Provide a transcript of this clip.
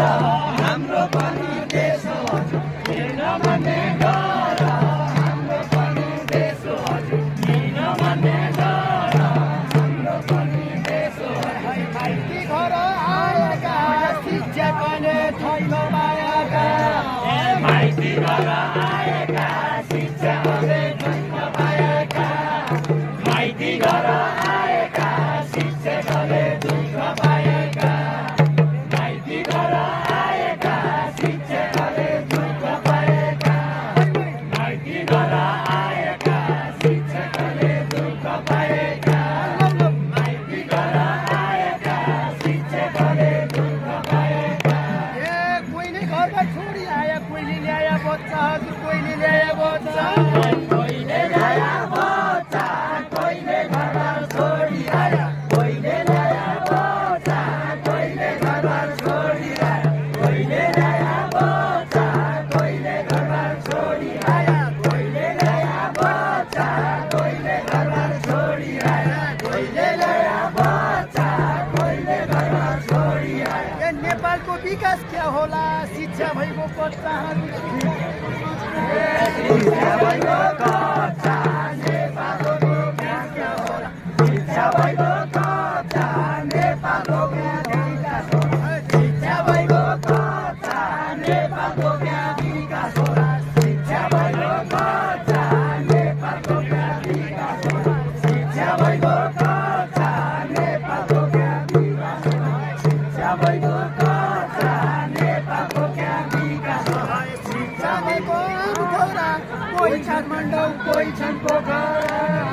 हाम्रो पनि देश हो हजुर किन भन्ने डर हाम्रो पनि देश हो हजुर किन भन्ने डर हाम्रो पनि देश हो माइती घर आएका शिक्षा गर्ने छैन पाएका माइती घर आएका शिक्षा गर्ने छैन पाएका माइती घर आएका शिक्षा गर्ने दुःख पाएका माइती घर आएका शिक्षा गर्ने दुःख पाएका माइती घर आएका शिक्षा गर्ने दुःख पाएका माइती घर आएका शिक्षा गर्ने दुःख पाएका कोहीले घरमा छोडी आयो कोहीले ल्यायो बच्चा हजुर कोहीले ल्यायो बच्चा कोहीले ल्यायो बच्चा कोहीले घरमा छोडी आयो कोहीले ल्यायो बच्चा कोहीले घरमा छोडी आयो कोहीले ल्यायो बच्चा कोहीले घरमा छोडी आयो कोहीले ल्यायो बच्चा कोहीले घरमा छोडी आयो कोहीले ल्यायो बच्चा कोहीले घरमा छोडी आयो नेपालको विकास क्या होला शिक्षा भएको बच्चाहरू शिक्षा भएको कच्चा नेपालको विकास क्या होला शिक्षा भएको कच्चा नेपालको विकास होला शिक्षा भएको कच्चा नेपालको विकास होला शिक्षा भएको कच्चा नेपालको विकास होला शिक्षा भएको कच्चा नेपालको विकास होला शिक्षा भएको कच्चा नेपालको विकास होला शिक्षा भएको कोही छन् मण्डल कोही छन् पोखरा